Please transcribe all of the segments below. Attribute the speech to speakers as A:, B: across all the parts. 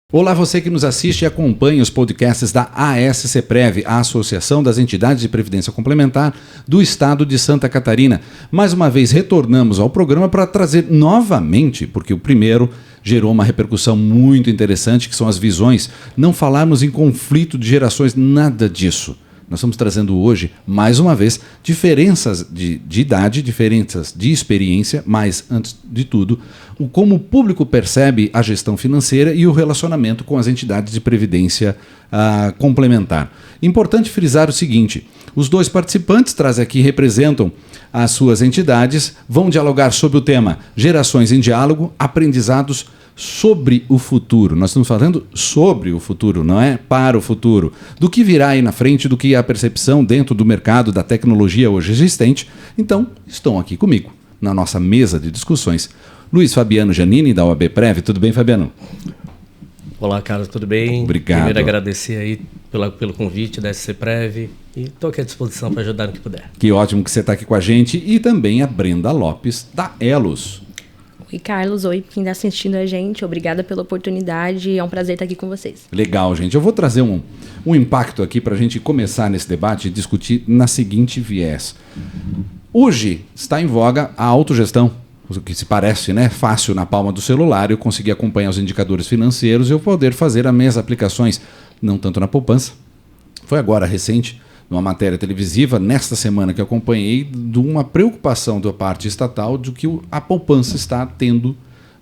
A: Olá, você que nos assiste e acompanha os podcasts da ASCPrev, a Associação das Entidades de Previdência Complementar do Estado de Santa Catarina. Mais uma vez retornamos ao programa para trazer novamente, porque o primeiro gerou uma repercussão muito interessante, que são as visões. Não falarmos em conflito de gerações, nada disso. Nós estamos trazendo hoje, mais uma vez, diferenças de idade, diferenças de experiência, mas, antes de tudo, como o público percebe a gestão financeira e o relacionamento com as entidades de previdência complementar. Importante frisar o seguinte: os dois participantes trazem aqui, representam as suas entidades, vão dialogar sobre o tema Gerações em Diálogo, Aprendizados sobre o futuro. Nós estamos falando sobre o futuro, não é para o futuro. Do que virá aí na frente, do que é a percepção dentro do mercado da tecnologia hoje existente. Então, estão aqui comigo, na nossa mesa de discussões, Luiz Fabiano Giannini, da OABPrev. Tudo bem, Fabiano?
B: Olá, Carlos, tudo bem?
A: Obrigado.
B: Primeiro agradecer aí pelo convite da SCPrev e estou aqui à disposição para ajudar no que puder.
A: Que ótimo que você está aqui com a gente. E também a Brenda Lopes, da Elos.
C: Oi, Carlos. Oi, quem está assistindo a gente. Obrigada pela oportunidade. É um prazer estar aqui com vocês.
A: Legal, gente. Eu vou trazer um impacto aqui para a gente começar nesse debate e discutir na seguinte viés. Hoje está em voga a autogestão, o que se parece, né, fácil na palma do celular, eu conseguir acompanhar os indicadores financeiros e eu poder fazer as minhas aplicações, não tanto na poupança. Foi agora recente, numa matéria televisiva, nesta semana que eu acompanhei, de uma preocupação da parte estatal de que a poupança está tendo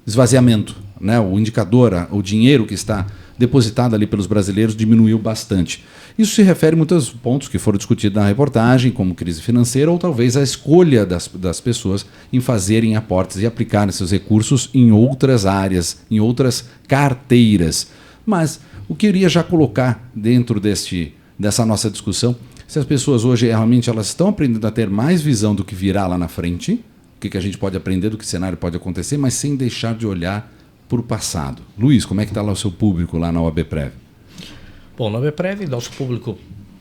A: esvaziamento, né? O indicador, o dinheiro que está depositado ali pelos brasileiros diminuiu bastante. Isso se refere a muitos pontos que foram discutidos na reportagem, como crise financeira ou talvez a escolha das pessoas em fazerem aportes e aplicarem seus recursos em outras áreas, em outras carteiras. Mas o que eu iria já colocar dentro dessa nossa discussão, se as pessoas hoje realmente elas estão aprendendo a ter mais visão do que virá lá na frente, o que a gente pode aprender, do que cenário pode acontecer, mas sem deixar de olhar para o passado. Luiz, como é que está lá o seu público lá na OABPrev?
B: Bom, na OABPrev, nosso público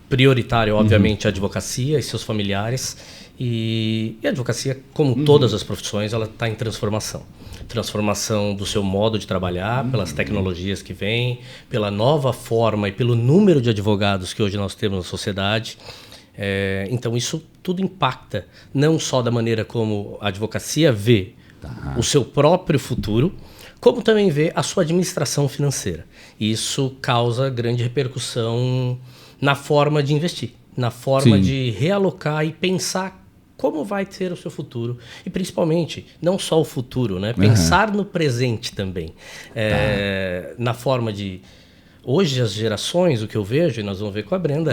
B: prioritário, obviamente, a advocacia e seus familiares. E a advocacia, como todas as profissões, ela está em transformação. Transformação do seu modo de trabalhar, pelas tecnologias que vêm, pela nova forma e pelo número de advogados que hoje nós temos na sociedade. Então isso tudo impacta, não só da maneira como a advocacia vê o seu próprio futuro, como também vê a sua administração financeira. Isso causa grande repercussão na forma de investir, na forma de realocar e pensar como vai ser o seu futuro. E principalmente, não só o futuro, né? Pensar no presente também. Na forma de... Hoje as gerações, o que eu vejo, e nós vamos ver com a Brenda,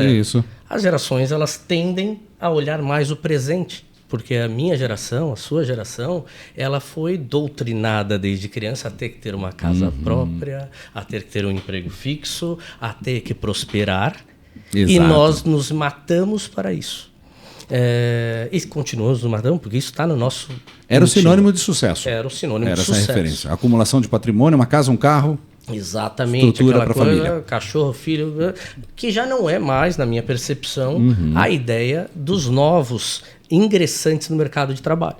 B: as gerações elas tendem a olhar mais o presente. Porque a minha geração, a sua geração, ela foi doutrinada desde criança a ter que ter uma casa própria, a ter que ter um emprego fixo, a ter que prosperar. Exato. E nós nos matamos para isso. E continuamos nos matando, porque isso está no nosso...
A: Era o sinônimo de sucesso.
B: Era o sinônimo de sucesso.
A: Era essa referência. Acumulação de patrimônio, uma casa, um carro...
B: Exatamente,
A: estrutura
B: aquela
A: para
B: coisa,
A: família.
B: Cachorro, filho, que já não é mais, na minha percepção, a ideia dos novos ingressantes no mercado de trabalho.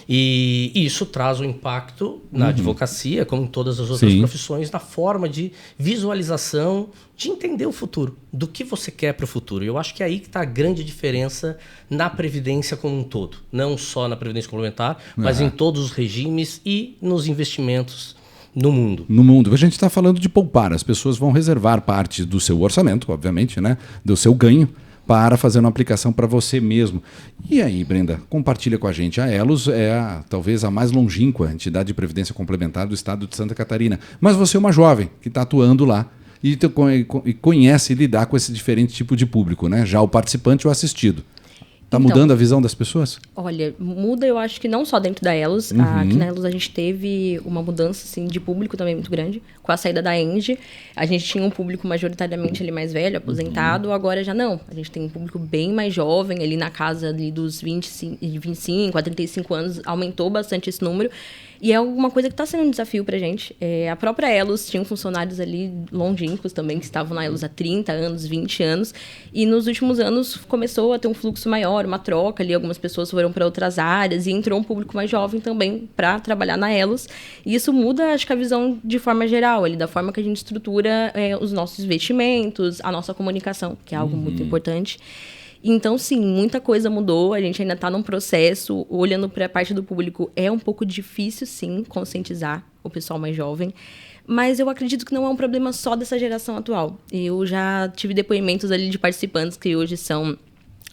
B: E isso traz um impacto na advocacia, como em todas as outras profissões, na forma de visualização, de entender o futuro, do que você quer para o futuro. E eu acho que é aí que está a grande diferença na Previdência como um todo. Não só na Previdência Complementar, mas em todos os regimes e nos investimentos no mundo.
A: No mundo. A gente está falando de poupar. As pessoas vão reservar parte do seu orçamento, obviamente, né? Do seu ganho, para fazer uma aplicação para você mesmo. E aí, Brenda, compartilha com a gente. A Elos é talvez a mais longínqua entidade de previdência complementar do estado de Santa Catarina. Mas você é uma jovem que está atuando lá e conhece lidar com esse diferente tipo de público, né? Já o participante ou assistido. Está mudando a visão das pessoas?
C: Olha, muda, eu acho que não só dentro da Elos. Aqui na Elos a gente teve uma mudança assim, de público também muito grande. Com a saída da Engie, a gente tinha um público majoritariamente ali mais velho, aposentado. Agora já não. A gente tem um público bem mais jovem, ali na casa ali dos 25 a 35 anos. Aumentou bastante esse número. E é alguma coisa que está sendo um desafio para a gente. A própria Elos tinha funcionários ali longínquos também, que estavam na Elos há 30 anos, 20 anos. E nos últimos anos começou a ter um fluxo maior. agora uma troca ali, algumas pessoas foram para outras áreas e entrou um público mais jovem também para trabalhar na Elos. E isso muda, acho que a visão de forma geral, ali, da forma que a gente estrutura os nossos investimentos, a nossa comunicação, que é algo muito importante. Então, sim, muita coisa mudou, a gente ainda está num processo, olhando para a parte do público, é um pouco difícil, sim, conscientizar o pessoal mais jovem, mas eu acredito que não é um problema só dessa geração atual. Eu já tive depoimentos ali de participantes que hoje são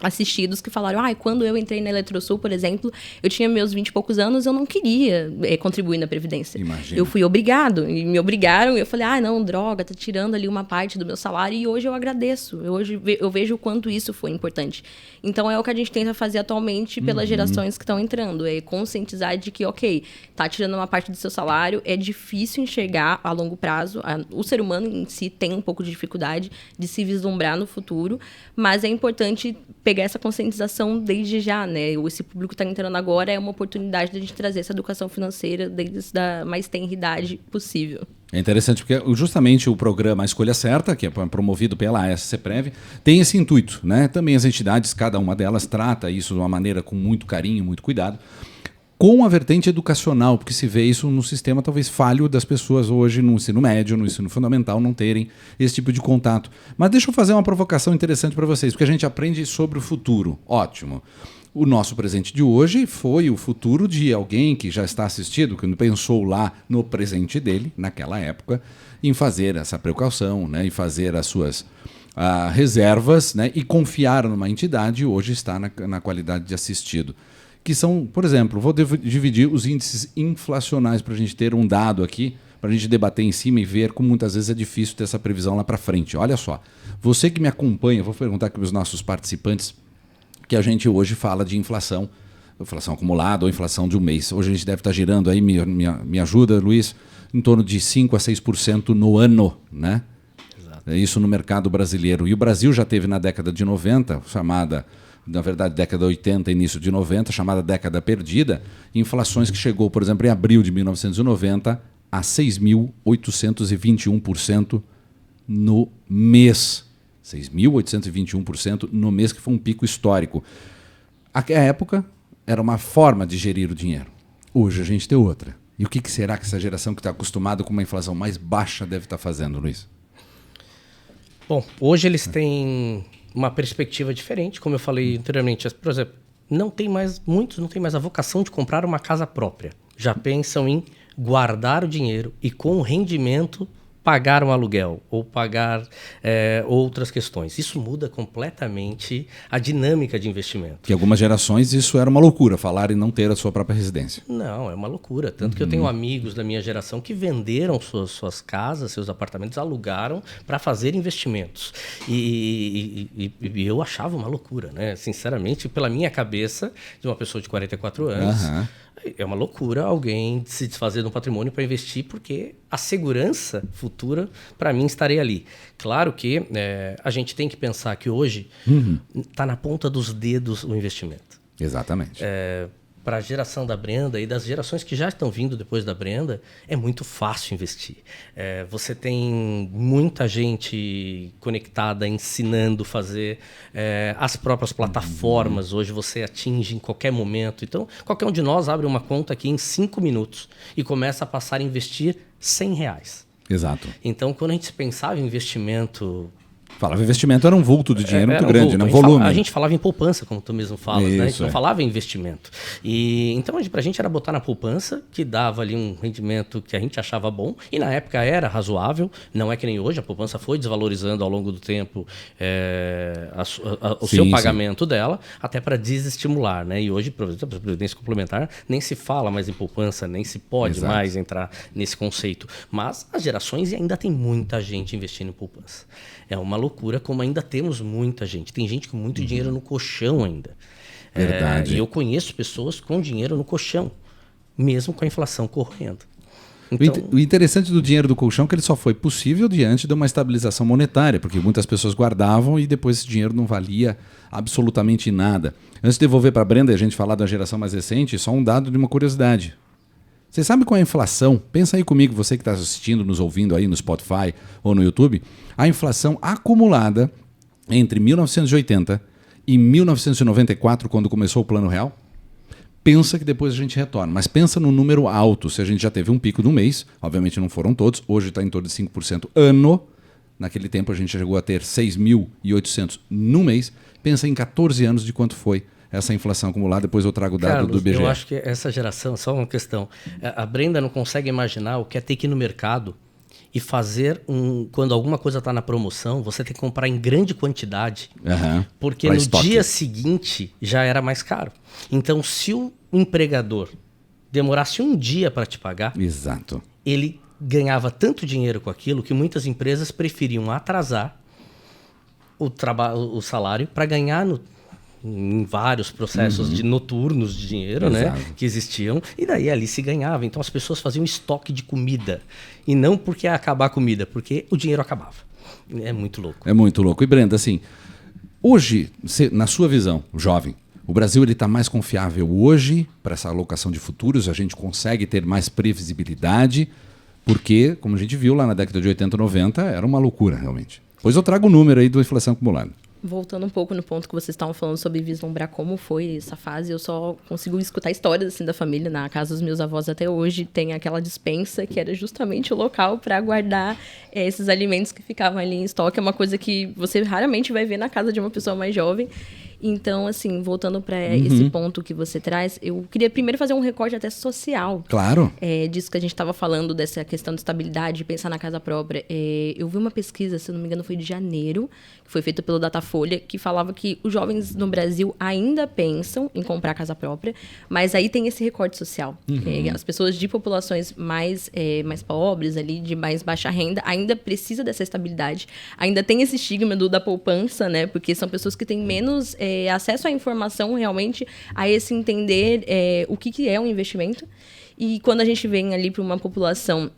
C: assistidos que falaram, quando eu entrei na Eletrosul, por exemplo, eu tinha meus 20 e poucos anos, eu não queria contribuir na Previdência.
A: Imagina.
C: Eu fui obrigado, e me obrigaram, e eu falei, não, droga, tá tirando ali uma parte do meu salário, e hoje eu agradeço, hoje eu vejo o quanto isso foi importante. Então é o que a gente tenta fazer atualmente pelas gerações que estão entrando, é conscientizar de que, ok, tá tirando uma parte do seu salário, é difícil enxergar a longo prazo, o ser humano em si tem um pouco de dificuldade de se vislumbrar no futuro, mas é importante pegar essa conscientização desde já, né? Esse público que está entrando agora é uma oportunidade de a gente trazer essa educação financeira desde a mais tenra idade possível.
A: É interessante porque justamente o programa Escolha Certa, que é promovido pela ASCPREV, tem esse intuito, né? Também as entidades, cada uma delas trata isso de uma maneira com muito carinho, muito cuidado, com a vertente educacional, porque se vê isso no sistema talvez falho das pessoas hoje no ensino médio, no ensino fundamental, não terem esse tipo de contato. Mas deixa eu fazer uma provocação interessante para vocês, porque a gente aprende sobre o futuro. Ótimo. O nosso presente de hoje foi o futuro de alguém que já está assistido, que pensou lá no presente dele, naquela época, em fazer essa precaução, né, e fazer as suas reservas, né, e confiar numa entidade, hoje está na qualidade de assistido. Que são, por exemplo, vou dividir os índices inflacionais para a gente ter um dado aqui, para a gente debater em cima e ver como muitas vezes é difícil ter essa previsão lá para frente. Olha só, você que me acompanha, vou perguntar aqui para os nossos participantes, que a gente hoje fala de inflação acumulada ou inflação de um mês. Hoje a gente deve estar girando aí, me ajuda, Luiz, em torno de 5% a 6% no ano, né?
B: Exato.
A: É isso no mercado brasileiro. E o Brasil já teve na década de 90, na verdade, década 80, início de 90, chamada década perdida, inflações que chegou, por exemplo, em abril de 1990 a 6.821% no mês. 6.821% no mês, que foi um pico histórico. A época era uma forma de gerir o dinheiro. Hoje a gente tem outra. E o que será que essa geração que está acostumada com uma inflação mais baixa deve estar fazendo, Luiz?
B: Bom, hoje eles têm uma perspectiva diferente, como eu falei anteriormente. Por exemplo, muitos não têm mais a vocação de comprar uma casa própria. Já pensam em guardar o dinheiro e com o rendimento pagar um aluguel ou pagar outras questões. Isso muda completamente a dinâmica de investimento.
A: Que algumas gerações isso era uma loucura, falar em não ter a sua própria residência.
B: Não, é uma loucura. Tanto que eu tenho amigos da minha geração que venderam suas casas, seus apartamentos, alugaram para fazer investimentos. E eu achava uma loucura, né? Sinceramente, pela minha cabeça, de uma pessoa de 44 anos... É uma loucura alguém se desfazer de um patrimônio para investir, porque a segurança futura, para mim, estaria ali. Claro que a gente tem que pensar que hoje está na ponta dos dedos o investimento.
A: Exatamente.
B: Para a geração da Brenda e das gerações que já estão vindo depois da Brenda, é muito fácil investir. Você tem muita gente conectada, ensinando a fazer as próprias plataformas. Hoje você atinge em qualquer momento. Então, qualquer um de nós abre uma conta aqui em 5 minutos e começa a passar a investir R$100.
A: Exato.
B: Então, quando a gente pensava em investimento...
A: Falava investimento, era um vulto de dinheiro muito grande, né? Um volume.
B: A gente falava em poupança, como tu mesmo fala, né? A gente não falava em investimento. E então pra gente era botar na poupança, que dava ali um rendimento que a gente achava bom, e na época era razoável, não é que nem hoje, a poupança foi desvalorizando ao longo do tempo o seu pagamento dela, até para desestimular, né? E hoje, por exemplo, a Previdência Complementar, nem se fala mais em poupança, nem se pode mais entrar nesse conceito. Mas as gerações, e ainda tem muita gente investindo em poupança. É uma loucura como ainda temos muita gente. Tem gente com muito dinheiro no colchão ainda.
A: Verdade.
B: E eu conheço pessoas com dinheiro no colchão, mesmo com a inflação correndo. Então...
A: O interessante do dinheiro do colchão é que ele só foi possível diante de uma estabilização monetária, porque muitas pessoas guardavam e depois esse dinheiro não valia absolutamente nada. Antes de devolver para a Brenda e a gente falar da geração mais recente, só um dado de uma curiosidade. Você sabe qual é a inflação? Pensa aí comigo, você que está assistindo, nos ouvindo aí no Spotify ou no YouTube. A inflação acumulada entre 1980 em 1994, quando começou o Plano Real, pensa que depois a gente retorna. Mas pensa no número alto. Se a gente já teve um pico no mês, obviamente não foram todos, hoje está em torno de 5% ano. Naquele tempo a gente chegou a ter 6.800 no mês. Pensa em 14 anos de quanto foi essa inflação acumulada. Depois eu trago o dado
B: Carlos,
A: do IBGE.
B: eu acho que essa geração, só uma questão, a Brenda não consegue imaginar o que é ter que ir no mercado e fazer quando alguma coisa está na promoção, você tem que comprar em grande quantidade, porque
A: pra
B: no
A: estoque.
B: dia seguinte já era mais caro. Então, se o empregador demorasse um dia para te pagar,
A: Exato.
B: ele ganhava tanto dinheiro com aquilo que muitas empresas preferiam atrasar o salário para ganhar em vários processos de noturnos de dinheiro, né, que existiam, e daí ali se ganhava. Então as pessoas faziam estoque de comida, e não porque ia acabar a comida, porque o dinheiro acabava. É muito louco.
A: É muito louco. E Brenda, assim, hoje, na sua visão, jovem, o Brasil está mais confiável hoje para essa alocação de futuros, a gente consegue ter mais previsibilidade, porque, como a gente viu lá na década de 80, 90, era uma loucura, realmente. Pois eu trago o número aí da inflação acumulada.
C: Voltando um pouco no ponto que vocês estavam falando sobre vislumbrar como foi essa fase, eu só consigo escutar histórias assim da família. Na casa dos meus avós até hoje tem aquela despensa que era justamente o local para guardar esses alimentos que ficavam ali em estoque. É uma coisa que você raramente vai ver na casa de uma pessoa mais jovem. Então, assim, voltando para esse ponto que você traz, eu queria primeiro fazer um recorte até social.
A: Claro.
C: Disso que a gente estava falando, dessa questão de estabilidade, pensar na casa própria. Eu vi uma pesquisa, se eu não me engano, foi de janeiro, que foi feita pelo Datafolha, que falava que os jovens no Brasil ainda pensam em comprar casa própria, mas aí tem esse recorte social. As pessoas de populações mais pobres, ali, de mais baixa renda, ainda precisam dessa estabilidade. Ainda tem esse estigma da poupança, né? Porque são pessoas que têm menos acesso à informação, realmente, a esse entender o que é um investimento. E quando a gente vem ali para uma população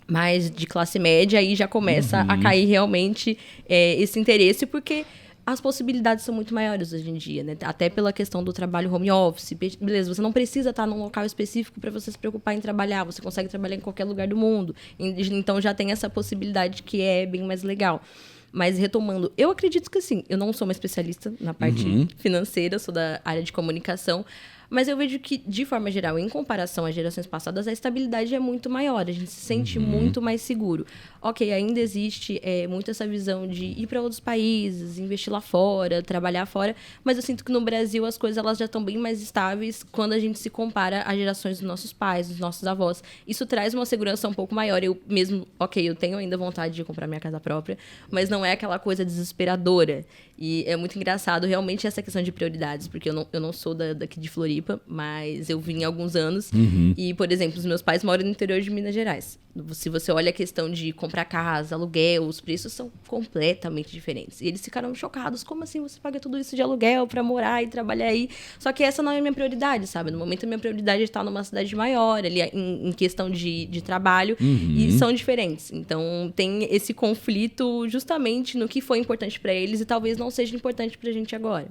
C: mais de classe média, aí já começa a cair realmente esse interesse, porque as possibilidades são muito maiores hoje em dia, né? Até pela questão do trabalho home office. Beleza, você não precisa estar num local específico para você se preocupar em trabalhar. Você consegue trabalhar em qualquer lugar do mundo. Então já tem essa possibilidade que é bem mais legal. Mas retomando, eu acredito que sim, eu não sou uma especialista na parte financeira, sou da área de comunicação, mas eu vejo que, de forma geral, em comparação às gerações passadas, a estabilidade é muito maior, a gente se sente muito mais seguro. Ok, ainda existe muito essa visão de ir para outros países, investir lá fora, trabalhar fora, mas eu sinto que no Brasil as coisas elas já estão bem mais estáveis quando a gente se compara às gerações dos nossos pais, dos nossos avós. Isso traz uma segurança um pouco maior. Eu mesmo, eu tenho ainda vontade de comprar minha casa própria, mas não é aquela coisa desesperadora. E é muito engraçado realmente essa questão de prioridades, porque eu não sou daqui de Floripa, mas eu vim há alguns anos. E, por exemplo, os meus pais moram no interior de Minas Gerais. Se você olha a questão de comprar casa, aluguel, os preços são completamente diferentes. E eles ficaram chocados. Como assim você paga tudo isso de aluguel para morar e trabalhar aí? Só que essa não é a minha prioridade, sabe? No momento, a minha prioridade é estar numa cidade maior, ali em questão de trabalho. E são diferentes. Então, tem esse conflito justamente no que foi importante para eles e talvez não seja importante para a gente agora.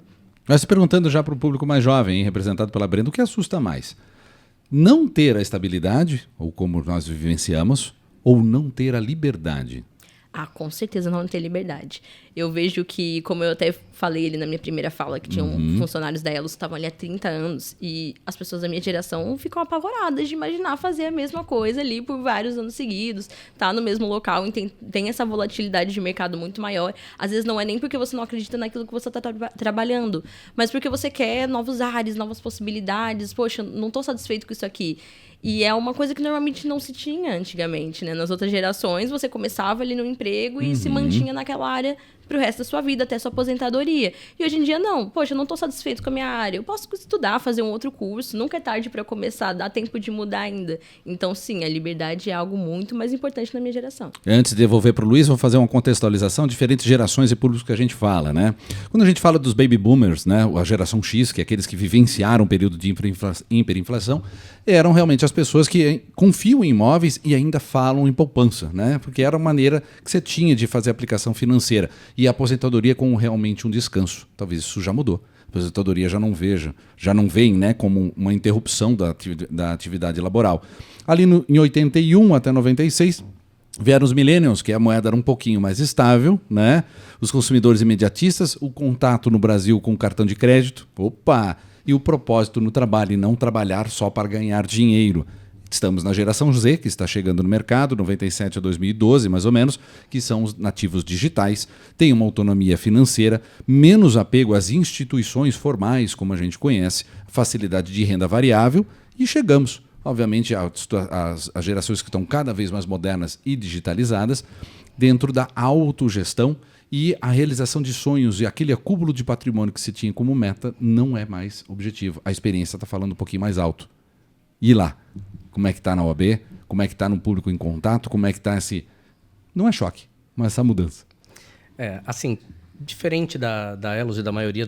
A: Mas se perguntando já para o público mais jovem, hein, representado pela Brenda, o que assusta mais? Não ter a estabilidade, ou como nós vivenciamos, ou não ter a liberdade?
C: Com certeza não ter liberdade. Eu vejo que, como eu até falei ali na minha primeira fala, que tinham funcionários da Elos que estavam ali há 30 anos, e as pessoas da minha geração ficam apavoradas de imaginar fazer a mesma coisa ali por vários anos seguidos, tá no mesmo local, tem essa volatilidade de mercado muito maior. Às vezes não é nem porque você não acredita naquilo que você está trabalhando, mas porque você quer novos ares, novas possibilidades. Poxa, não estou satisfeito com isso aqui. E é uma coisa que normalmente não se tinha antigamente, né? Nas outras gerações, você começava ali no emprego e se mantinha naquela área pro resto da sua vida, até sua aposentadoria. E hoje em dia, não. Poxa, eu não tô satisfeito com a minha área. Eu posso estudar, fazer um outro curso. Nunca é tarde para começar, dá tempo de mudar ainda. Então, sim, a liberdade é algo muito mais importante na minha geração.
A: Antes de devolver pro Luiz, vou fazer uma contextualização, diferentes gerações e públicos que a gente fala, né? Quando a gente fala dos baby boomers, né? A geração X, que é aqueles que vivenciaram um período de hiperinflação, eram realmente as pessoas que confiam em imóveis e ainda falam em poupança, né? Porque era a maneira que você tinha de fazer aplicação financeira. E a aposentadoria como realmente um descanso. Talvez isso já mudou. A aposentadoria já não vem, né, como uma interrupção da atividade laboral. Ali em 81 até 96, Vieram os millennials, que a moeda era um pouquinho mais estável, né? Os consumidores imediatistas, o contato no Brasil com o cartão de crédito, opa! E o propósito no trabalho e não trabalhar só para ganhar dinheiro. Estamos na geração Z, que está chegando no mercado, 97 a 2012, mais ou menos, que são os nativos digitais, têm uma autonomia financeira, menos apego às instituições formais, como a gente conhece, facilidade de renda variável, e chegamos, obviamente, às gerações que estão cada vez mais modernas e digitalizadas, dentro da autogestão e a realização de sonhos e aquele acúmulo de patrimônio que se tinha como meta não é mais objetivo. A experiência está falando um pouquinho mais alto. E lá? Como é que está na OAB? Como é que está no público em contato? Como é que está esse... Não é choque, mas essa mudança.
B: Assim, diferente da Elos e da maioria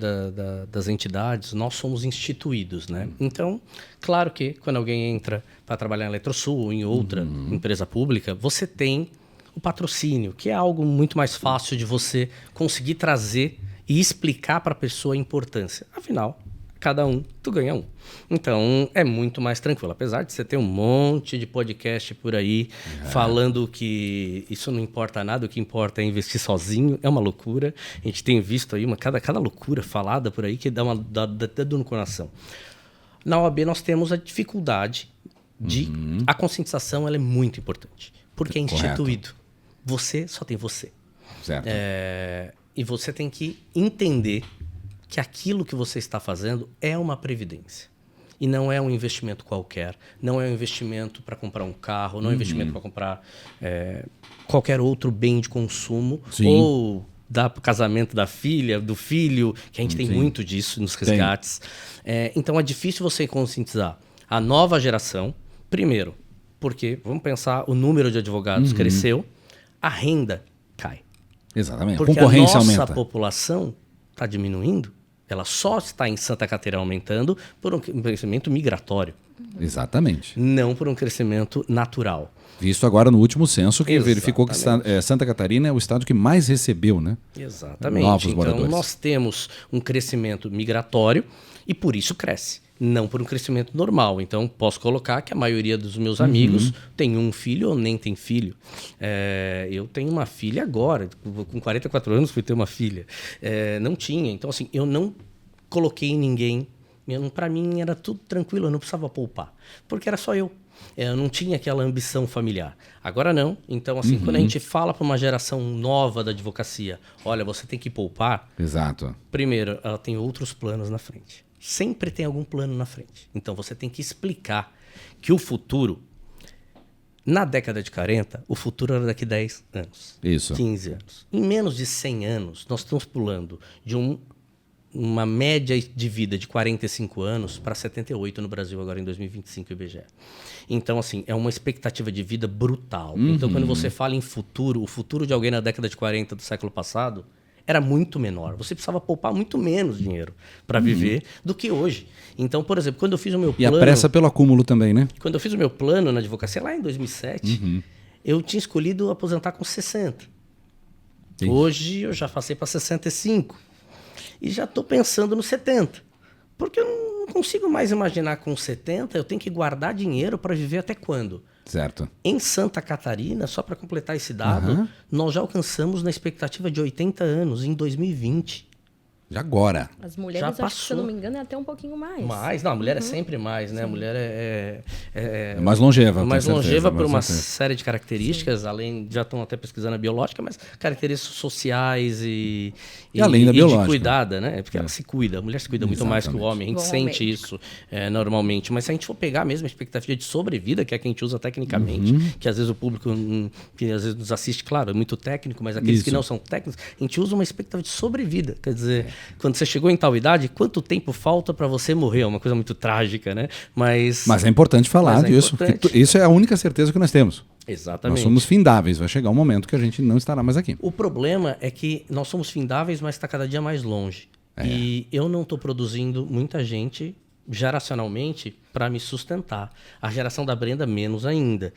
B: das entidades, nós somos instituídos, né? Então, claro que quando alguém entra para trabalhar em Eletrosul ou em outra empresa pública, você tem o patrocínio, que é algo muito mais fácil de você conseguir trazer e explicar para a pessoa a importância. Afinal, cada um, tu ganha um. Então, é muito mais tranquilo. Apesar de você ter um monte de podcast por aí falando que isso não importa nada, o que importa é investir sozinho, é uma loucura. A gente tem visto aí cada loucura falada por aí que dá até dor no coração. Na OAB nós temos a dificuldade de... A conscientização ela é muito importante, porque é instituído.
A: Correto.
B: Você só tem você.
A: Certo.
B: E você tem que entender que aquilo que você está fazendo é uma previdência. E não é um investimento qualquer. Não é um investimento para comprar um carro, não é um investimento para comprar qualquer outro bem de consumo. Sim. Ou dar para o casamento da filha, do filho, que a gente tem muito disso nos resgates. Então é difícil você conscientizar a nova geração, primeiro, porque, vamos pensar, o número de advogados cresceu, a renda cai.
A: Exatamente.
B: Porque
A: a concorrência
B: a nossa
A: aumenta.
B: população está diminuindo, ela só está em Santa Catarina aumentando por um crescimento migratório.
A: Exatamente.
B: Não por um crescimento natural.
A: Visto agora no último censo, que verificou que Santa Catarina é o estado que mais recebeu, né?
B: Exatamente.
A: Novos
B: então,
A: moradores.
B: Nós temos um crescimento migratório e por isso cresce. Não por um crescimento normal. Então, posso colocar que a maioria dos meus amigos tem um filho ou nem tem filho. Eu tenho uma filha agora. Com 44 anos fui ter uma filha. Não tinha. Então, assim, eu não coloquei ninguém. Para mim era tudo tranquilo, eu não precisava poupar. Porque era só eu. Eu não tinha aquela ambição familiar. Agora não. Então, assim, quando a gente fala para uma geração nova da advocacia, olha, você tem que poupar.
A: Exato.
B: Primeiro, ela tem outros planos na frente. Sempre tem algum plano na frente. Então, você tem que explicar que o futuro, na década de 40, o futuro era daqui 10 anos.
A: Isso.
B: 15 anos. Em menos de 100 anos, nós estamos pulando de uma média de vida de 45 anos para 78 no Brasil, agora em 2025, IBGE. Então, assim, é uma expectativa de vida brutal. Então, quando você fala em futuro, o futuro de alguém na década de 40 do século passado era muito menor. Você precisava poupar muito menos dinheiro para viver do que hoje. Então, por exemplo, quando eu fiz o meu plano...
A: E a pressa pelo acúmulo também, né?
B: Quando eu fiz o meu plano na advocacia, lá em 2007, eu tinha escolhido aposentar com 60. Sim. Hoje eu já passei para 65. E já estou pensando no 70. Porque eu não consigo mais imaginar com 70, eu tenho que guardar dinheiro para viver até quando?
A: Certo.
B: Em Santa Catarina, só para completar esse dado, nós já alcançamos na expectativa de 80 anos em 2020.
A: Já agora.
C: As mulheres, acho que, se eu não me engano, é até um pouquinho mais.
B: Mais? Não, a mulher é sempre mais, né? Sim. A mulher
A: é mais longeva.
B: Mais longeva por uma série de características, além, já estão até pesquisando a biológica, mas características sociais e
A: além da biológica.
B: De cuidada, né? Porque ela se cuida, a mulher se cuida muito mais que o homem, a gente sente isso normalmente. Mas se a gente for pegar mesmo a expectativa de sobrevida, que é a que a gente usa tecnicamente, que às vezes o público que às vezes nos assiste, claro, é muito técnico, mas aqueles que não são técnicos, a gente usa uma expectativa de sobrevida, quer dizer... Quando você chegou em tal idade, quanto tempo falta para você morrer? É uma coisa muito trágica, né? Mas
A: é importante falar disso. Porque isso é a única certeza que nós temos.
B: Exatamente.
A: Nós somos findáveis. Vai chegar um momento que a gente não estará mais aqui.
B: O problema é que nós somos findáveis, mas está cada dia mais longe. E eu não estou produzindo muita gente geracionalmente para me sustentar. A geração da Brenda menos ainda.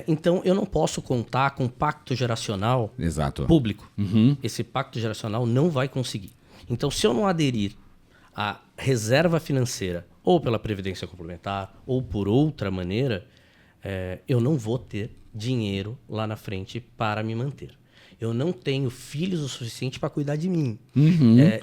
B: Então eu não posso contar com pacto geracional público. Esse pacto geracional não vai conseguir. Então, se eu não aderir à reserva financeira, ou pela previdência complementar, ou por outra maneira, eu não vou ter dinheiro lá na frente para me manter. Eu não tenho filhos o suficiente para cuidar de mim.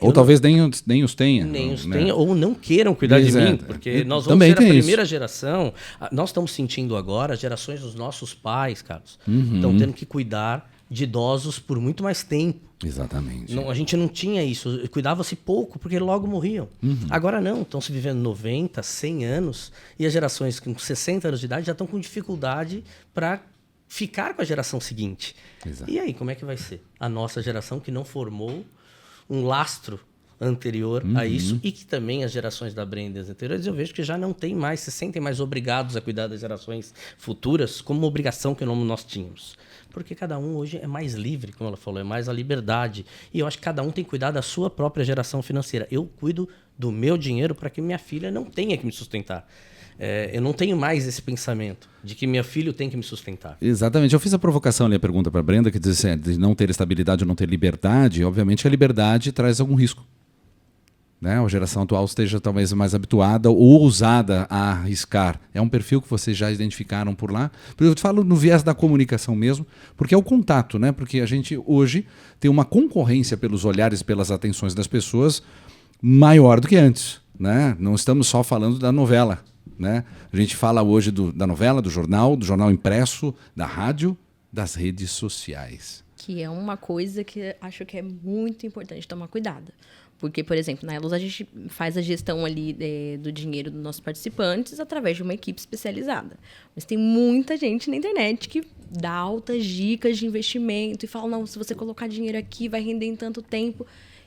A: Ou talvez nem os tenha.
B: Nem os
A: né?
B: tenha, ou não queiram cuidar de mim, porque nós vamos ser a primeira geração. Nós estamos sentindo agora as gerações dos nossos pais, Carlos, estão tendo que cuidar de idosos por muito mais tempo.
A: Exatamente.
B: A gente não tinha isso, cuidava-se pouco, porque logo morriam. Agora não, estão se vivendo 90, 100 anos, e as gerações com 60 anos de idade já estão com dificuldade para ficar com a geração seguinte.
A: Exato.
B: E aí, como é que vai ser? A nossa geração que não formou um lastro anterior a isso, e que também as gerações da Brenda e as anteriores, eu vejo que já não tem mais, se sentem mais obrigados a cuidar das gerações futuras como uma obrigação que nós tínhamos. Porque cada um hoje é mais livre, como ela falou, é mais a liberdade. E eu acho que cada um tem que cuidar da sua própria geração financeira. Eu cuido do meu dinheiro para que minha filha não tenha que me sustentar. Eu não tenho mais esse pensamento de que minha filha tem que me sustentar.
A: Exatamente. Eu fiz a provocação ali, a pergunta para a Brenda, que diz assim, de não ter estabilidade ou não ter liberdade. Obviamente a liberdade traz algum risco. Né? A geração atual esteja talvez mais habituada ou ousada a arriscar. É um perfil que vocês já identificaram por lá. Eu te falo no viés da comunicação mesmo, porque é o contato, né? Porque a gente hoje tem uma concorrência pelos olhares, pelas atenções das pessoas maior do que antes. Né? Não estamos só falando da novela. Né? A gente fala hoje da novela, do jornal impresso, da rádio, das redes sociais.
C: Que é uma coisa que acho que é muito importante tomar cuidado. Porque, por exemplo, na Elos a gente faz a gestão ali do dinheiro dos nossos participantes através de uma equipe especializada. Mas tem muita gente na internet que dá altas dicas de investimento e fala, não, se você colocar dinheiro aqui vai render em tanto tempo.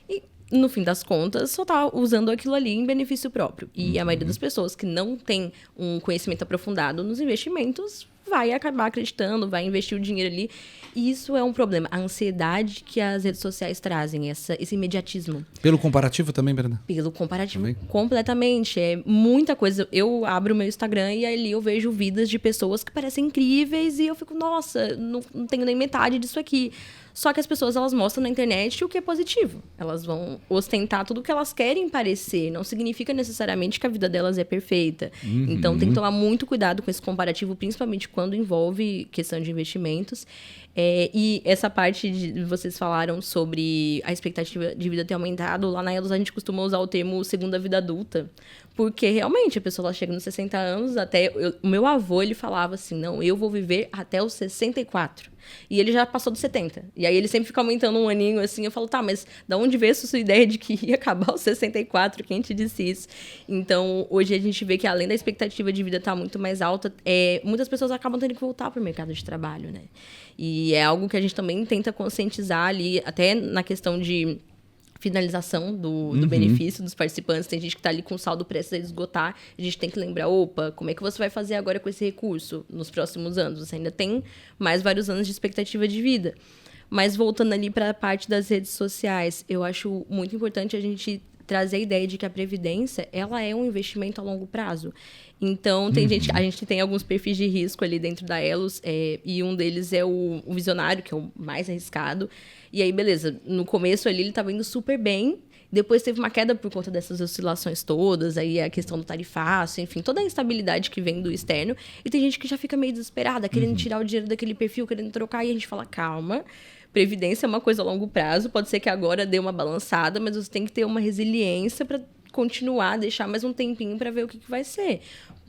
C: E, no fim das contas, só está usando aquilo ali em benefício próprio. E a maioria das pessoas que não tem um conhecimento aprofundado nos investimentos vai acabar acreditando, vai investir o dinheiro ali. E isso é um problema. A ansiedade que as redes sociais trazem, esse imediatismo.
A: Pelo comparativo também, Brenda?
C: Pelo comparativo, também? Completamente. É muita coisa. Eu abro o meu Instagram e ali eu vejo vidas de pessoas que parecem incríveis e eu fico, nossa, não tenho nem metade disso aqui. Só que as pessoas, elas mostram na internet o que é positivo. Elas vão ostentar tudo o que elas querem parecer. Não significa necessariamente que a vida delas é perfeita. Então, tem que tomar muito cuidado com esse comparativo, principalmente quando envolve questão de investimentos. E essa parte de vocês falaram sobre a expectativa de vida ter aumentado. Lá na Elos, a gente costuma usar o termo segunda vida adulta. Porque, realmente, a pessoa ela chega nos 60 anos, o meu avô, ele falava assim, não, eu vou viver até os 64. E ele já passou dos 70. E aí ele sempre fica aumentando um aninho assim. Eu falo, tá, mas da onde veio essa sua ideia de que ia acabar aos 64? Quem te disse isso? Então, hoje a gente vê que além da expectativa de vida estar muito mais alta, muitas pessoas acabam tendo que voltar para o mercado de trabalho, né? E é algo que a gente também tenta conscientizar ali, até na questão de finalização do benefício dos participantes. Tem gente que está ali com o saldo prestes a esgotar. A gente tem que lembrar, opa, como é que você vai fazer agora com esse recurso nos próximos anos? Você ainda tem mais vários anos de expectativa de vida. Mas voltando ali para a parte das redes sociais, eu acho muito importante a gente trazer a ideia de que a previdência, ela é um investimento a longo prazo. Então, a gente tem alguns perfis de risco ali dentro da Elos, e um deles é o visionário, que é o mais arriscado. E aí, beleza, no começo ali ele estava indo super bem, depois teve uma queda por conta dessas oscilações todas, aí a questão do tarifácio, enfim, toda a instabilidade que vem do externo. E tem gente que já fica meio desesperada, querendo tirar o dinheiro daquele perfil, querendo trocar, e a gente fala, calma, previdência é uma coisa a longo prazo, pode ser que agora dê uma balançada, mas você tem que ter uma resiliência para continuar, deixar mais um tempinho para ver o que vai ser.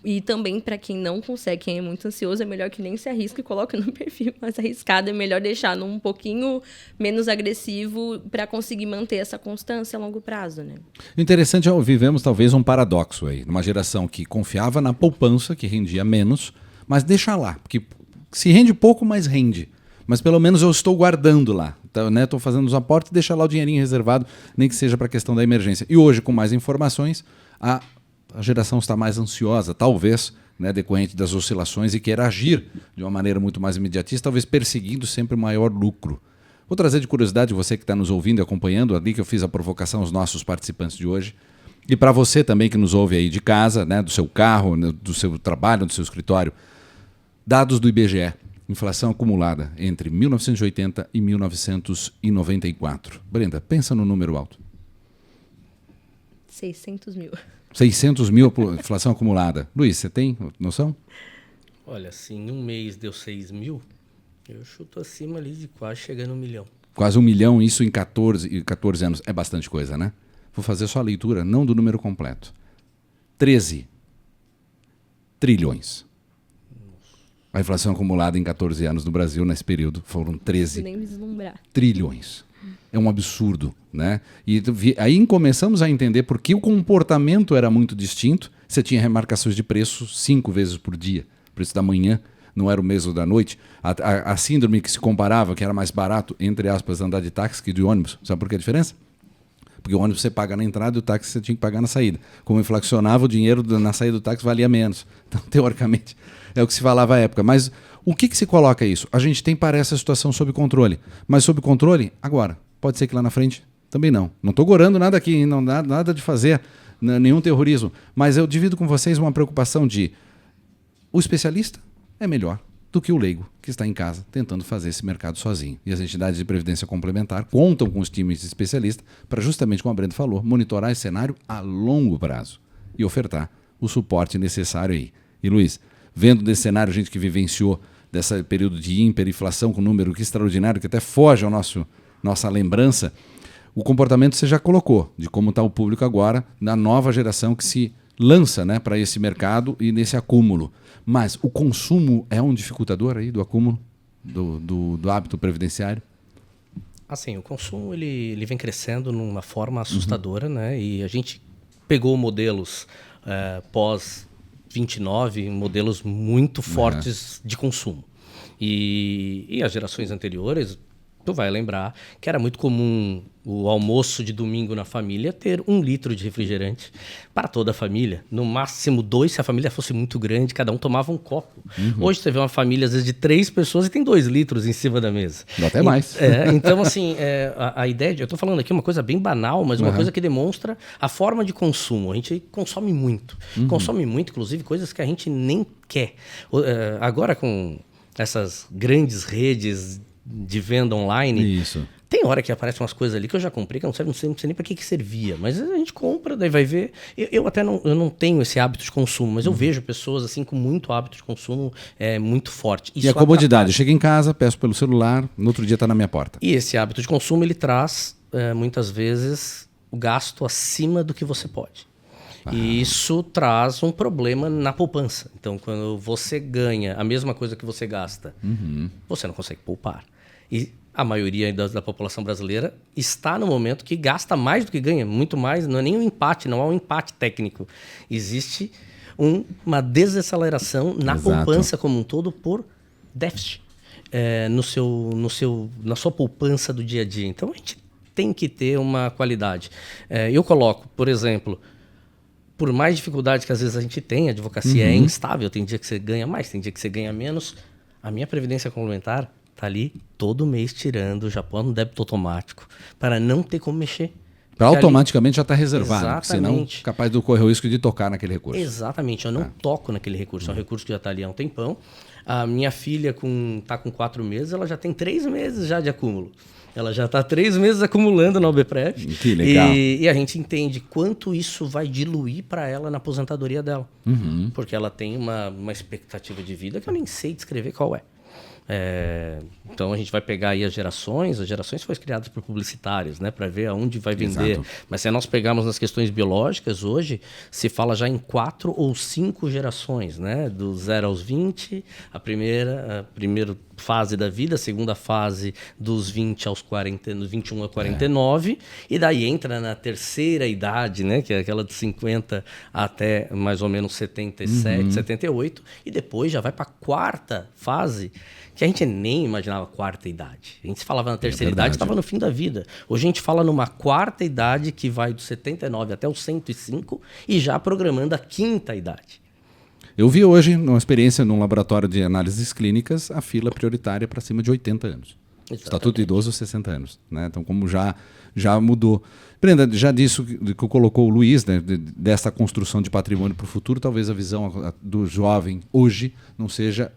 C: E também, para quem não consegue, quem é muito ansioso, é melhor que nem se arrisque e coloque no perfil mais arriscado. É melhor deixar num pouquinho menos agressivo para conseguir manter essa constância a longo prazo, né?
A: Interessante, vivemos talvez um paradoxo aí. Numa geração que confiava na poupança, que rendia menos, mas deixa lá, porque se rende pouco, mas rende. Mas pelo menos eu estou guardando lá. Estou fazendo os aportes e deixa lá o dinheirinho reservado, nem que seja para a questão da emergência. E hoje, com mais informações, a geração está mais ansiosa, talvez, né, decorrente das oscilações, e quer agir de uma maneira muito mais imediatista, talvez perseguindo sempre maior lucro. Vou trazer de curiosidade, você que está nos ouvindo e acompanhando, ali que eu fiz a provocação aos nossos participantes de hoje, e para você também que nos ouve aí de casa, né, do seu carro, do seu trabalho, do seu escritório, dados do IBGE. Inflação acumulada entre 1980 e 1994. Brenda, pensa no número alto.
C: 600 mil.
A: 600 mil inflação acumulada. Luiz, você tem noção?
B: Olha, se em um mês deu 6 mil, eu chuto acima ali de quase chegando a 1 milhão.
A: Quase 1 milhão, isso em 14 anos. É bastante coisa, né? Vou fazer só a leitura, não do número completo. 13 trilhões. A inflação acumulada em 14 anos no Brasil, nesse período, foram 13
C: Nem vislumbrar.
A: trilhões. É um absurdo, né? E aí começamos a entender por que o comportamento era muito distinto. Você tinha remarcações de preço 5 vezes por dia. Preço da manhã não era o mesmo da noite. A síndrome que se comparava, que era mais barato, entre aspas, andar de táxi que de ônibus. Sabe por que a diferença? Porque o ônibus você paga na entrada e o táxi você tinha que pagar na saída. Como inflacionava, o dinheiro na saída do táxi valia menos. Então, teoricamente, é o que se falava à época. Mas o que se coloca isso? A gente tem, parece, a situação sob controle. Mas sob controle, agora. Pode ser que lá na frente também não. Não estou gorando nada aqui, hein? Não dá nada de fazer nenhum terrorismo. Mas eu divido com vocês uma preocupação de o especialista é melhor do que o leigo que está em casa tentando fazer esse mercado sozinho. E as entidades de previdência complementar contam com os times de especialistas para justamente, como a Brenda falou, monitorar esse cenário a longo prazo e ofertar o suporte necessário aí. E Luiz, vendo desse cenário, a gente que vivenciou desse período de hiperinflação com um número que extraordinário, que até foge ao nossa lembrança, o comportamento você já colocou, de como está o público agora, na nova geração que se lança, né, para esse mercado e nesse acúmulo. Mas o consumo é um dificultador aí do acúmulo, do hábito previdenciário?
B: Assim, o consumo ele vem crescendo numa forma assustadora, né? E a gente pegou modelos pós-29, modelos muito fortes de consumo. E as gerações anteriores, tu vai lembrar que era muito comum o almoço de domingo na família ter 1 litro de refrigerante para toda a família. No máximo 2, se a família fosse muito grande, cada um tomava um copo. Hoje você vê uma família, às vezes, de 3 pessoas e tem 2 litros em cima da mesa.
A: Dá até mais.
B: Então, assim, a ideia eu estou falando aqui uma coisa bem banal, mas uma coisa que demonstra a forma de consumo. A gente consome muito. Consome muito, inclusive, coisas que a gente nem quer. Agora, com essas grandes redes de venda online,
A: Isso.
B: Tem hora que aparecem umas coisas ali que eu já comprei, que eu não sei nem para que servia, mas a gente compra, daí vai ver. Eu até não tenho esse hábito de consumo, mas eu vejo pessoas assim com muito hábito de consumo muito forte. Isso
A: e a comodidade, eu chego em casa, peço pelo celular, no outro dia está na minha porta.
B: E esse hábito de consumo, ele traz, muitas vezes, o gasto acima do que você pode. E isso traz um problema na poupança. Então, quando você ganha a mesma coisa que você gasta, você não consegue poupar. E a maioria da população brasileira está no momento que gasta mais do que ganha, muito mais. Não é nem um empate, não há um empate técnico. Existe uma desaceleração na poupança como um todo por déficit na sua poupança do dia a dia. Então, a gente tem que ter uma qualidade. Eu coloco, por exemplo, por mais dificuldade que às vezes a gente tem, a advocacia é instável, tem dia que você ganha mais, tem dia que você ganha menos. A minha previdência complementar está ali todo mês tirando, já põe no débito automático, para não ter como mexer.
A: Para automaticamente já está reservado,
B: exatamente.
A: Senão capaz de correr o risco de tocar naquele recurso.
B: Exatamente, eu não toco naquele recurso, é um recurso que já está ali há um tempão. A minha filha está com 4 meses, ela já tem 3 meses já de acúmulo. Ela já está 3 meses acumulando na OBPREV.
A: Que legal.
B: E a gente entende quanto isso vai diluir para ela na aposentadoria dela. Porque ela tem uma expectativa de vida que eu nem sei descrever qual é. Então a gente vai pegar aí as gerações foram criadas por publicitários, né, para ver aonde vai vender. Exato. Mas se nós pegarmos nas questões biológicas, hoje se fala já em 4 ou 5 gerações, né, do 0 aos 20, a primeira fase da vida, a segunda fase dos 20 aos 40, dos 21 a 49, e daí entra na terceira idade, né, que é aquela de 50 até mais ou menos 77, 78, e depois já vai para a quarta fase, que a gente nem imaginava quarta idade. A gente falava na terceira idade, estava no fim da vida. Hoje a gente fala numa quarta idade que vai dos 79 até os 105 e já programando a quinta idade.
A: Eu vi hoje, numa experiência num laboratório de análises clínicas, a fila prioritária para cima de 80 anos. Exatamente. Estatuto idoso, 60 anos. Né? Então, como já mudou. Brenda, já disso que colocou o Luiz, né, dessa construção de patrimônio para o futuro, talvez a visão do jovem hoje não seja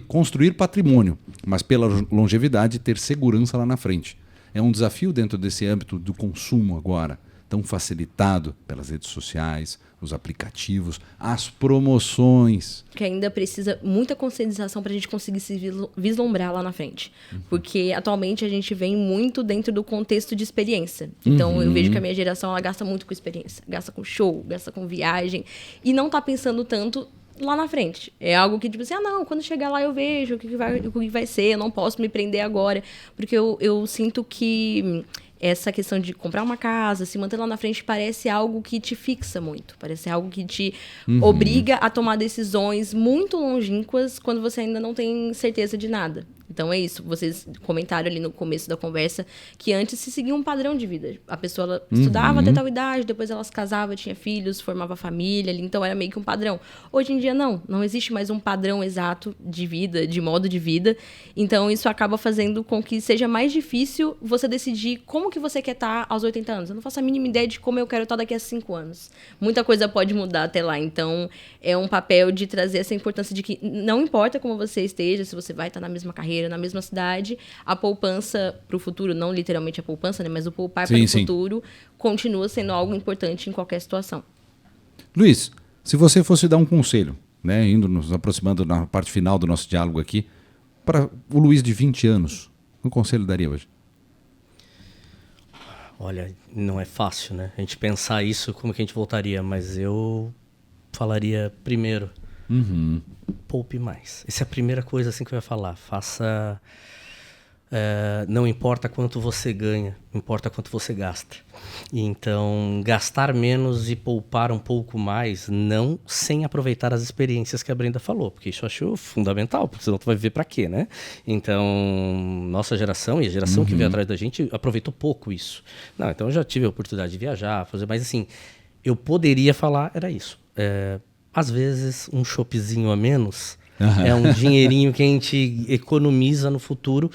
A: construir patrimônio, mas pela longevidade ter segurança lá na frente. É um desafio dentro desse âmbito do consumo agora, tão facilitado pelas redes sociais, os aplicativos, as promoções.
C: Que ainda precisa muita conscientização para a gente conseguir se vislumbrar lá na frente. Porque atualmente a gente vem muito dentro do contexto de experiência. Então eu vejo que a minha geração ela gasta muito com experiência. Gasta com show, gasta com viagem. E não tá pensando tanto lá na frente. É algo que, tipo assim, não, quando chegar lá eu vejo o que vai ser, eu não posso me prender agora. Porque eu sinto que essa questão de comprar uma casa, se manter lá na frente, parece algo que te fixa muito. Parece algo que te obriga a tomar decisões muito longínquas quando você ainda não tem certeza de nada. Então é isso, vocês comentaram ali no começo da conversa que antes se seguia um padrão de vida. A pessoa ela estudava até tal idade, depois ela se casava, tinha filhos, formava família, ali, então era meio que um padrão. Hoje em dia não existe mais um padrão exato de vida, de modo de vida. Então isso acaba fazendo com que seja mais difícil você decidir como que você quer estar aos 80 anos. Eu não faço a mínima ideia de como eu quero estar daqui a 5 anos. Muita coisa pode mudar até lá. Então é um papel de trazer essa importância de que não importa como você esteja, se você vai estar na mesma carreira, na mesma cidade, a poupança para o futuro, não literalmente a poupança, né, mas o poupar para o futuro continua sendo algo importante em qualquer situação.
A: Luiz, se você fosse dar um conselho, né, indo nos aproximando na parte final do nosso diálogo aqui, para o Luiz de 20 anos, que conselho daria hoje?
B: Olha, não é fácil, né? A gente pensar isso, como que a gente voltaria, mas eu falaria primeiro, poupe mais. Essa é a primeira coisa assim que eu ia falar. Faça... não importa quanto você ganha, importa quanto você gasta. Então, gastar menos e poupar um pouco mais, não sem aproveitar as experiências que a Brenda falou, porque isso eu acho fundamental, porque senão tu vai viver para quê, né? Então, nossa geração e a geração que veio atrás da gente aproveitou pouco isso. Não, então eu já tive a oportunidade de viajar, fazer, mas assim, eu poderia falar, era isso. Às vezes, um choppzinho a menos é um dinheirinho que a gente economiza no futuro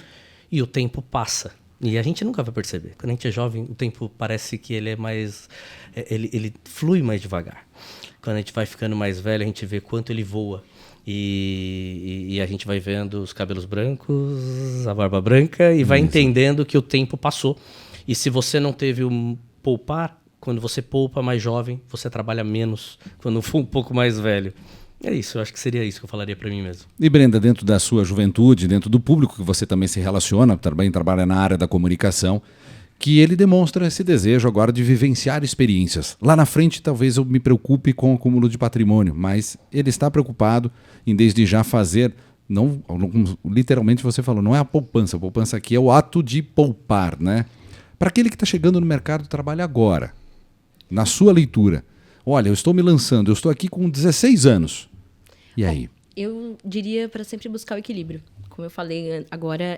B: e o tempo passa. E a gente nunca vai perceber. Quando a gente é jovem, o tempo parece que ele é mais... Ele flui mais devagar. Quando a gente vai ficando mais velho, a gente vê quanto ele voa. E a gente vai vendo os cabelos brancos, a barba branca, e vai entendendo que o tempo passou. E se você não teve um poupar, quando você poupa mais jovem, você trabalha menos quando for um pouco mais velho. É isso, eu acho que seria isso que eu falaria para mim mesmo.
A: E Brenda, dentro da sua juventude, dentro do público que você também se relaciona, também trabalha na área da comunicação, que ele demonstra esse desejo agora de vivenciar experiências. Lá na frente talvez eu me preocupe com o acúmulo de patrimônio, mas ele está preocupado em desde já fazer, não, literalmente você falou, não é a poupança aqui é o ato de poupar, né? Para aquele que está chegando no mercado de trabalho agora, na sua leitura, olha, eu estou me lançando, eu estou aqui com 16 anos. E aí?
C: Eu diria para sempre buscar o equilíbrio. Como eu falei agora,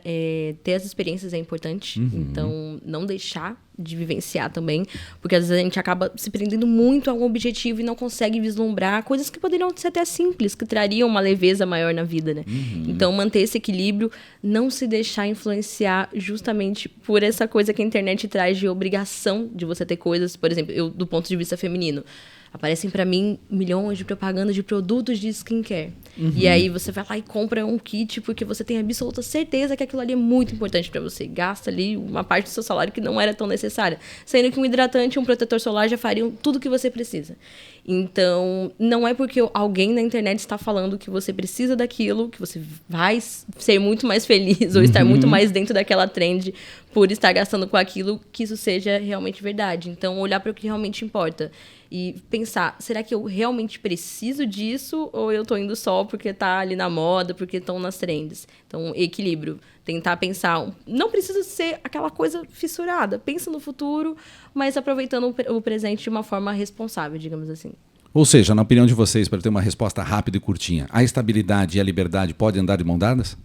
C: ter as experiências é importante. Então, não deixar de vivenciar também. Porque às vezes a gente acaba se prendendo muito a um objetivo e não consegue vislumbrar coisas que poderiam ser até simples, que trariam uma leveza maior na vida, né? Então, manter esse equilíbrio, não se deixar influenciar justamente por essa coisa que a internet traz de obrigação de você ter coisas. Por exemplo, eu, do ponto de vista feminino, aparecem para mim milhões de propagandas de produtos de skincare. E aí você vai lá e compra um kit porque você tem absoluta certeza que aquilo ali é muito importante para você. Gasta ali uma parte do seu salário que não era tão necessária. Sendo que um hidratante e um protetor solar já fariam tudo que você precisa. Então, não é porque alguém na internet está falando que você precisa daquilo, que você vai ser muito mais feliz ou estar muito mais dentro daquela trend por estar gastando com aquilo, que isso seja realmente verdade. Então, olhar para o que realmente importa. E pensar, será que eu realmente preciso disso ou eu tô indo só porque tá ali na moda, porque estão nas trends? Então, equilíbrio. Tentar pensar, não precisa ser aquela coisa fissurada. Pensa no futuro, mas aproveitando o presente de uma forma responsável, digamos assim.
A: Ou seja, na opinião de vocês, para ter uma resposta rápida e curtinha, a estabilidade e a liberdade podem andar de mão dadas?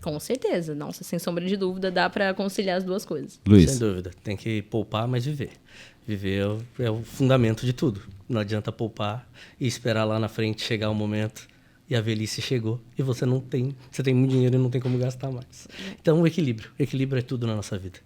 C: Com certeza. Nossa, sem sombra de dúvida, dá para conciliar as duas coisas.
A: Luiz?
B: Sem dúvida. Tem que poupar, mas viver. Viver é o fundamento de tudo. Não adianta poupar e esperar lá na frente chegar o momento e a velhice chegou e você tem muito dinheiro e não tem como gastar mais. Então, o equilíbrio. Equilíbrio é tudo na nossa vida.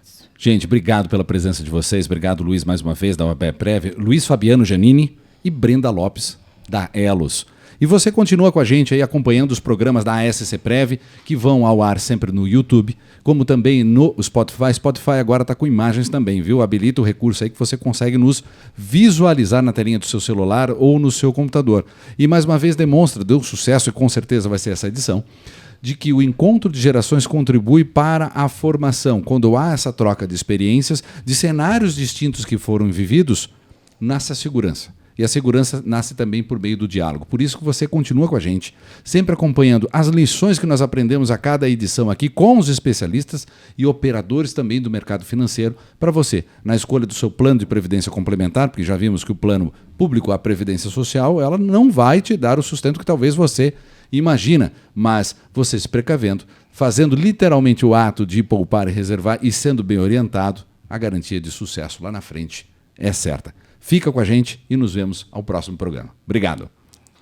C: Isso.
A: Gente, obrigado pela presença de vocês. Obrigado, Luiz, mais uma vez, da UABE Prev. Luiz Fabiano Giannini e Brenda Lopes, da Elos. E você continua com a gente aí acompanhando os programas da ASC Prev, que vão ao ar sempre no YouTube, como também no Spotify. Spotify agora está com imagens também, viu? Habilita o recurso aí que você consegue nos visualizar na telinha do seu celular ou no seu computador. E mais uma vez demonstra, deu sucesso, e com certeza vai ser essa edição, de que o encontro de gerações contribui para a formação. Quando há essa troca de experiências, de cenários distintos que foram vividos, nasce a segurança. E a segurança nasce também por meio do diálogo. Por isso que você continua com a gente, sempre acompanhando as lições que nós aprendemos a cada edição aqui com os especialistas e operadores também do mercado financeiro para você, na escolha do seu plano de previdência complementar, porque já vimos que o plano público, a previdência social, ela não vai te dar o sustento que talvez você imagina, mas você se precavendo, fazendo literalmente o ato de poupar e reservar e sendo bem orientado, a garantia de sucesso lá na frente é certa. Fica com a gente e nos vemos ao próximo programa. Obrigado.